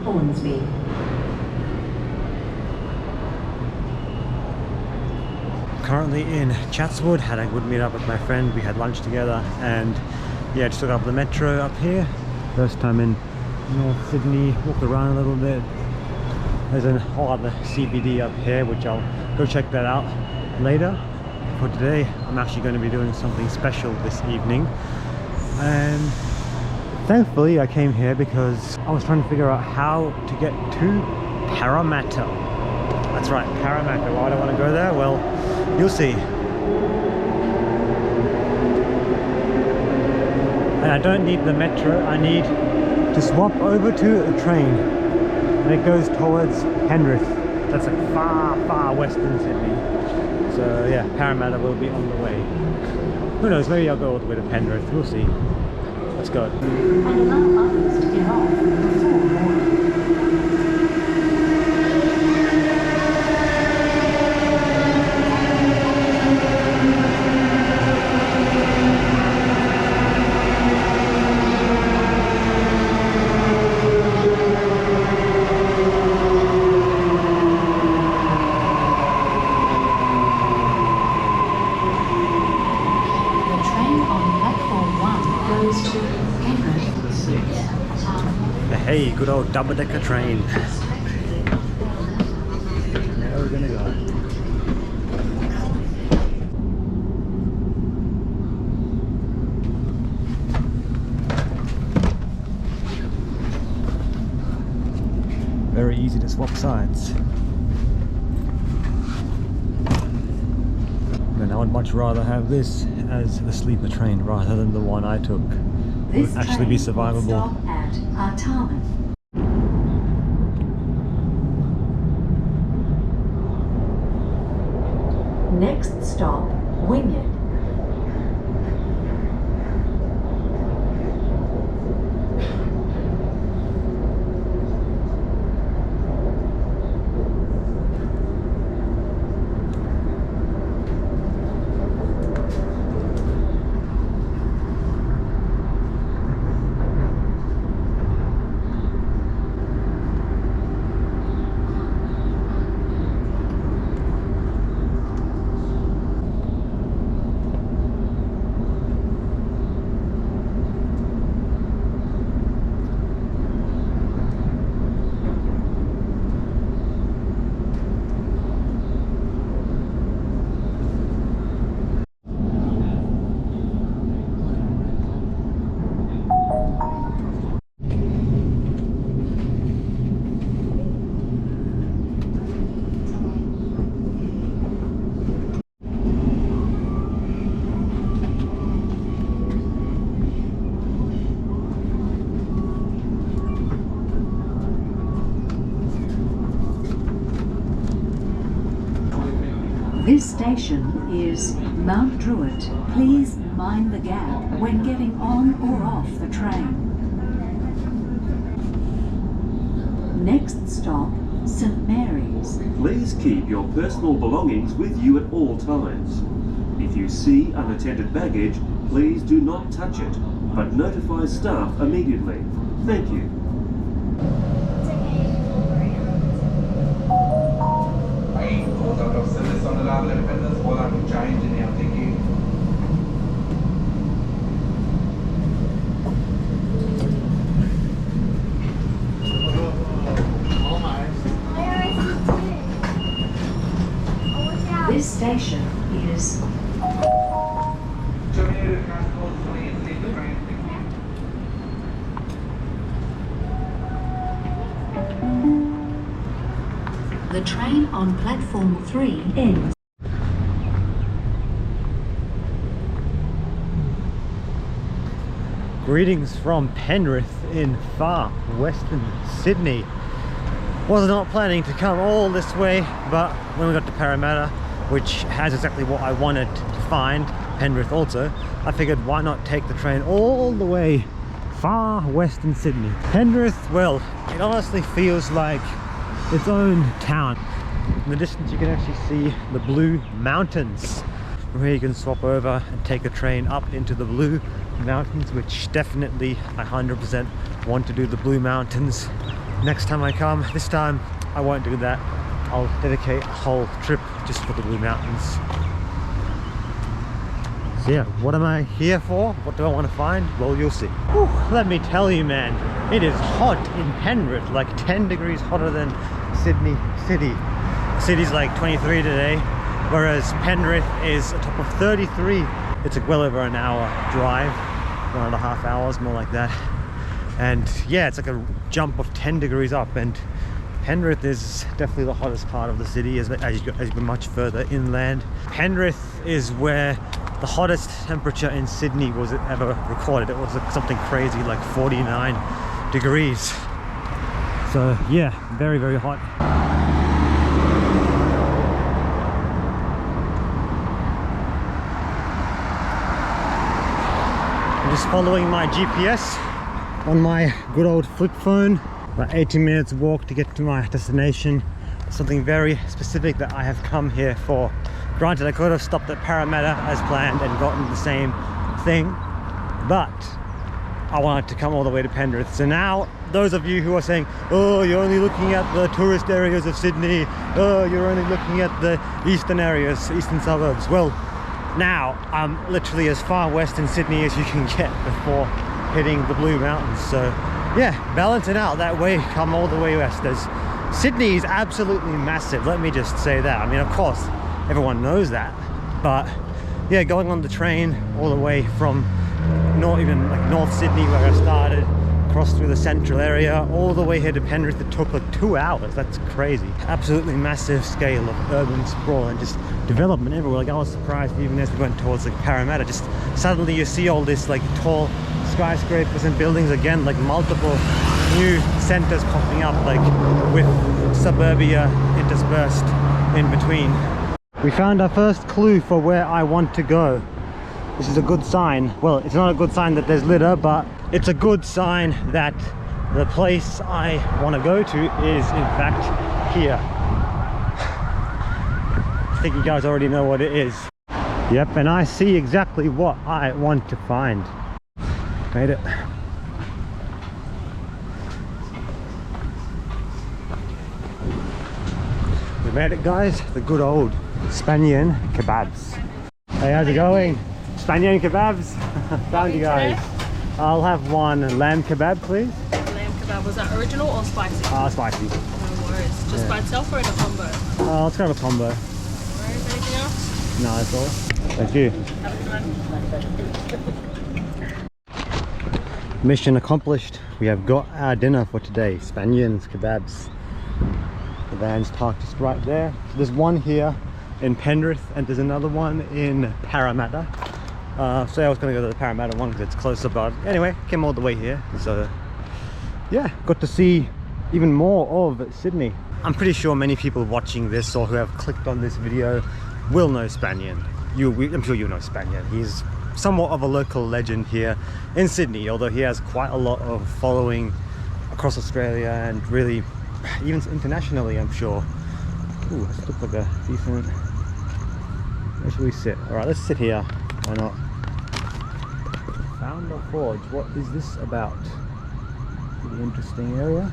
Hornsby. Currently in Chatswood, had a good meet up with my friend. We had lunch together and yeah, just took up the metro up here. First time in North Sydney, walked around a little bit. There's a whole other CBD up here, which I'll go check that out later. For today, I'm actually going to be doing something special this evening. And thankfully I came here because I was trying to figure out how to get to Parramatta. That's right, Parramatta. Why do I want to go there? Well, you'll see. And I don't need the metro, I need to swap over to a train. And it goes towards Penrith. That's like far western Sydney. So yeah, Parramatta will be on the way. Who knows, maybe I'll go all the way to Penrith, we'll see. Let's go. And allow others to get off before morning. Hey, good old double-decker train. Where are we gonna go? Very easy to swap sides. And I would much rather have this as the sleeper train rather than the one I took. It would actually be survivable. Next stop, Wynyard. This station is Mount Druitt. Please mind the gap when getting on or off the train. Next stop, St Mary's. Please keep your personal belongings with you at all times. If you see unattended baggage, please do not touch it, but notify staff immediately. Thank you. This station is the train on platform 3 ends. Greetings from Penrith in far western Sydney. Was not planning to come all this way, but when we got to Parramatta, which has exactly what I wanted to find, Penrith also, I figured why not take the train all the way far western Sydney. Penrith, well, it honestly feels like its own town. In the distance you can actually see the Blue Mountains. From here you can swap over and take a train up into the Blue Mountains, which definitely I 100% want to do the Blue Mountains next time I come. This time I won't do that. I'll dedicate a whole trip just for the Blue Mountains. So yeah, what am I here for? What do I want to find? Well, you'll see. Whew, let me tell you, man, it is hot in Penrith, like 10 degrees hotter than Sydney City. The city's like 23 today, whereas Penrith is a top of 33. It's like well over an hour drive, 1.5 hours, more like that. And yeah, it's like a jump of 10 degrees up, and Penrith is definitely the hottest part of the city as you go much further inland. Penrith is where the hottest temperature in Sydney was ever recorded. It was like something crazy, like 49 degrees. So yeah, very, very hot. I'm just following my GPS on my good old flip phone. About 18 minutes walk to get to my destination. Something very specific that I have come here for. Granted, I could have stopped at Parramatta as planned and gotten the same thing, but I wanted to come all the way to Penrith. So now, those of you who are saying, oh, you're only looking at the tourist areas of Sydney, oh, you're only looking at the eastern areas, eastern suburbs. Well, now I'm literally as far west in Sydney as you can get before hitting the Blue Mountains. So yeah, balance it out that way, come all the way west. Sydney is absolutely massive, let me just say that. I mean, of course, everyone knows that, but yeah, going on the train all the way from North Sydney, where I started, across through the central area, all the way here to Penrith, it took like 2 hours. That's crazy. Absolutely massive scale of urban sprawl and just development everywhere. Like, I was surprised even as we went towards like Parramatta, just suddenly you see all this like tall skyscrapers and buildings again, like multiple new centers popping up, like with suburbia interspersed in between. We found our first clue for where I want to go. This is a good sign. Well, it's not a good sign that there's litter, but it's a good sign that the place I want to go to is in fact here. I think you guys already know what it is. Yep, and I see exactly what I want to find. Made it. We made it, guys. The good old Spanian Kebabs. Hey, how's it going? Spanian Kebabs. Found you guys. I'll have one lamb kebab, please. Lamb kebab, was that original or spicy? Spicy. No worries. Just by itself or in a combo? Let's go with a combo. No worries. Anything else? No, that's all. Thank you. Have a good one. Mission accomplished. We have got our dinner for today. Spanian's Kebabs. The van's parked just right there. So there's one here in Penrith and there's another one in Parramatta. So I was going to go to the Parramatta one because it's closer, but anyway, came all the way here. So yeah, got to see even more of Sydney. I'm pretty sure many people watching this or who have clicked on this video will know Spanian. I'm sure you know Spanian. He's somewhat of a local legend here in Sydney, although he has quite a lot of following across Australia and really even internationally, I'm sure. Ooh, this looks like a decent... Where should we sit? Alright, let's sit here. Why not? Founder Forge. What is this about? Pretty interesting area.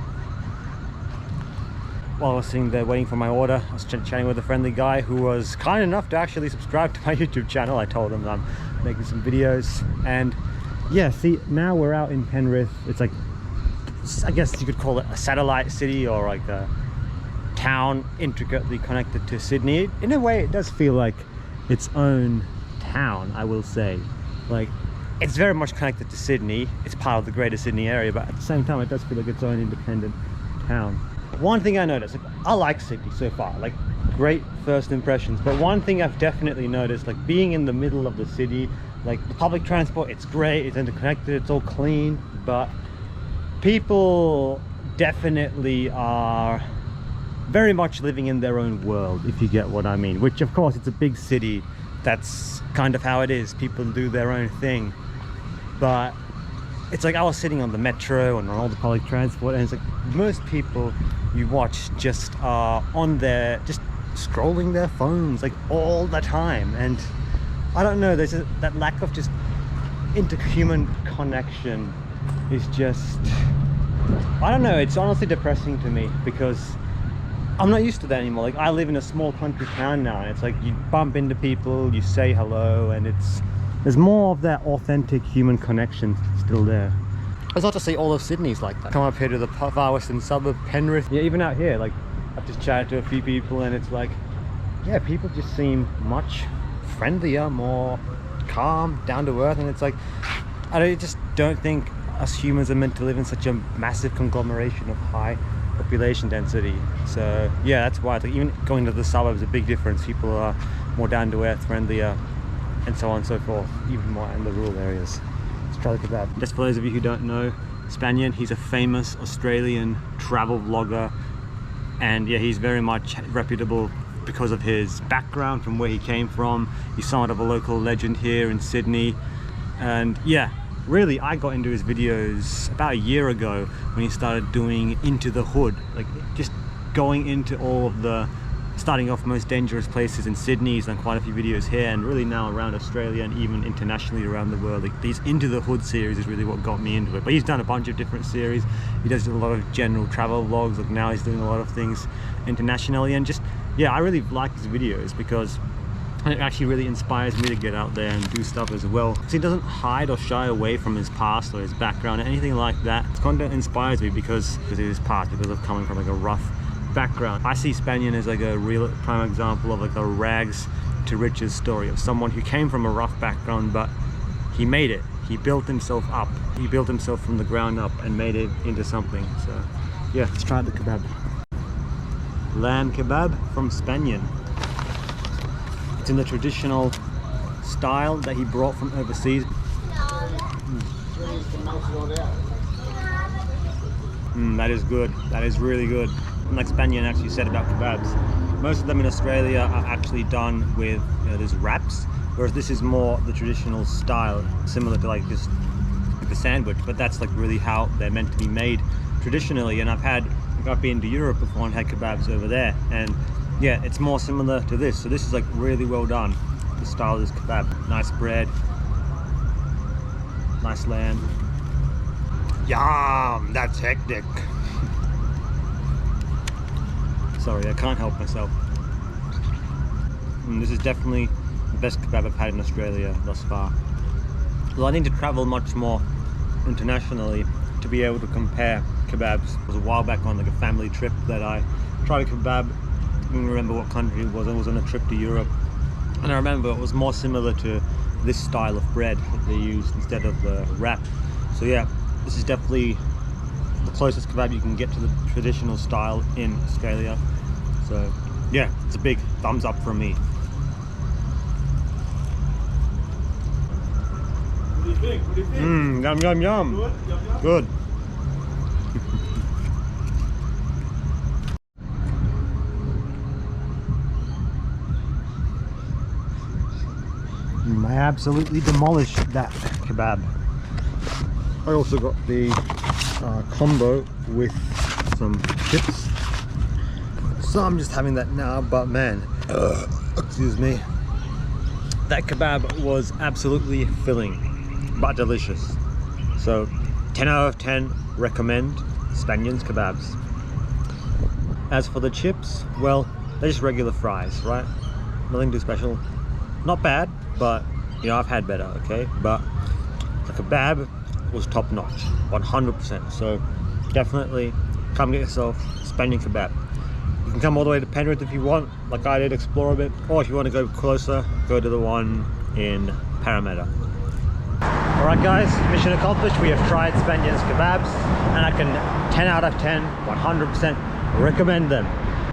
While I was sitting there waiting for my order, I was chatting with a friendly guy who was kind enough to actually subscribe to my YouTube channel. I told him that I'm making some videos, and yeah, see, now we're out in Penrith. It's like, I guess you could call it a satellite city or like a town intricately connected to Sydney. In a way, it does feel like its own town, I will say. Like, it's very much connected to Sydney. It's part of the greater Sydney area, but at the same time, it does feel like its own independent town. One thing I noticed, like, I like Sydney so far, like great first impressions, but one thing I've definitely noticed, like being in the middle of the city, like the public transport, it's great, it's interconnected, it's all clean, but people definitely are very much living in their own world, if you get what I mean, which of course it's a big city, that's kind of how it is, people do their own thing. But it's like I was sitting on the metro and on all the public transport, and it's like most people you watch just are on their, just scrolling their phones like all the time, and I don't know, there's that lack of just interhuman connection is just I don't know, it's honestly depressing to me because I'm not used to that anymore. Like, I live in a small country town now, and it's like you bump into people, you say hello, and there's more of that authentic human connection still there. It's not to say all of Sydney's like that. Come up here to the far western suburb, Penrith. Yeah, even out here, like, I've just chatted to a few people, and it's like, yeah, people just seem much friendlier, more calm, down to earth, and it's like, I just don't think us humans are meant to live in such a massive conglomeration of high population density. So yeah, that's why, like, even going to the suburbs, a big difference. People are more down to earth, friendlier, and so on and so forth, even more in the rural areas. Let's try the kebab. Just for those of you who don't know Spanian, he's a famous Australian travel vlogger, and yeah, he's very much reputable because of his background, from where he came from. He's somewhat of a local legend here in Sydney, and yeah, really, I got into his videos about a year ago when he started doing Into the Hood, like just going into all of the starting off most dangerous places in Sydney. He's done quite a few videos here, and really now around Australia and even internationally around the world. Like, these Into the Hood series is really what got me into it. But he's done a bunch of different series. He does a lot of general travel vlogs. Like, now he's doing a lot of things internationally, and just, yeah, I really like his videos because it actually really inspires me to get out there and do stuff as well. Because he doesn't hide or shy away from his past or his background or anything like that. His content inspires me because of his past, because of coming from like a rough background. I see Spanian as like a real prime example of like a rags to riches story of someone who came from a rough background, but he made it. He built himself up. He built himself from the ground up and made it into something. So yeah, let's try the kebab. Lamb kebab from Spanian. It's in the traditional style that he brought from overseas. That is good. That is really good. And like Spanian actually said about kebabs, most of them in Australia are actually done with, you know, there's wraps, whereas this is more the traditional style, similar to like just the sandwich, but that's like really how they're meant to be made traditionally. And I've been to Europe before and had kebabs over there, and yeah, it's more similar to this. So this is like really well done. The style of this kebab, nice bread, nice lamb. Yum, that's hectic. Sorry, I can't help myself. This is definitely the best kebab I've had in Australia thus far. Well, I need to travel much more internationally to be able to compare kebabs. It was a while back on like a family trip that I tried a kebab. I don't remember what country it was. I was on a trip to Europe, and I remember it was more similar to this style of bread that they used instead of the wrap. So yeah, this is definitely the closest kebab you can get to the traditional style in Australia. So yeah, it's a big thumbs up from me. What do you think? What do you think? Yum yum yum. Good? Yum, yum? Good. I absolutely demolished that kebab. I also got the combo with some chips, so I'm just having that now. But man, excuse me, that kebab was absolutely filling but delicious. So 10 out of 10 recommend Spanian's kebabs. As for the chips, well, they're just regular fries, right? Nothing too special. Not bad, but you know, I've had better, okay? But the kebab was top notch, 100%. So definitely come get yourself Spanian kebab. You can come all the way to Penrith if you want, like I did, explore a bit, or if you want to go closer, go to the one in Parramatta. Alright guys, mission accomplished. We have tried Spanian's kebabs, and I can 10 out of 10, 100% recommend them.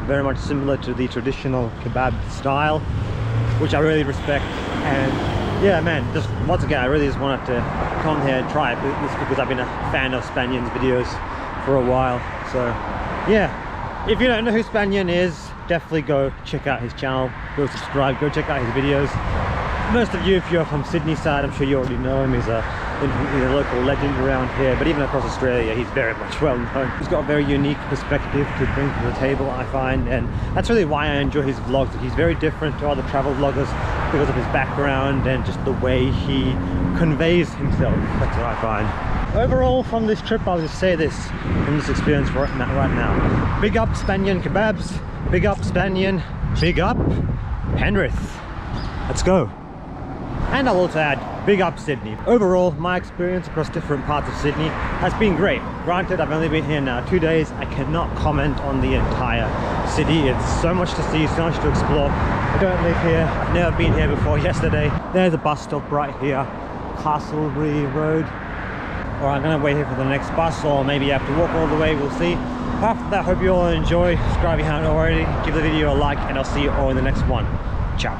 Very much similar to the traditional kebab style, which I really respect. And yeah, man, just once again, I really just wanted to come here and try it. It's because I've been a fan of Spanian's videos for a while. So yeah, if you don't know who Spanian is, definitely go check out his channel, go subscribe, go check out his videos. Most of you, if you're from Sydney side, I'm sure you already know him. He's a He's a local legend around here, but even across Australia, he's very much well known. He's got a very unique perspective to bring to the table, I find, and that's really why I enjoy his vlogs. He's very different to other travel vloggers because of his background and just the way he conveys himself. That's what I find. Overall, from this trip, I'll just say this, from this experience right now. Big up Spanian Kebabs, big up Spanian, big up Penrith. Let's go. And I'll also add, big up Sydney. Overall, my experience across different parts of Sydney has been great. Granted, I've only been here now 2 days. I cannot comment on the entire city. It's so much to see, so much to explore. I don't live here. I've never been here before. Yesterday, there's a bus stop right here, Castlereagh Road. Or I'm gonna wait here for the next bus, or maybe I have to walk all the way, we'll see. Apart from that, hope you all enjoy. Subscribe if you haven't already. Give the video a like, and I'll see you all in the next one. Ciao.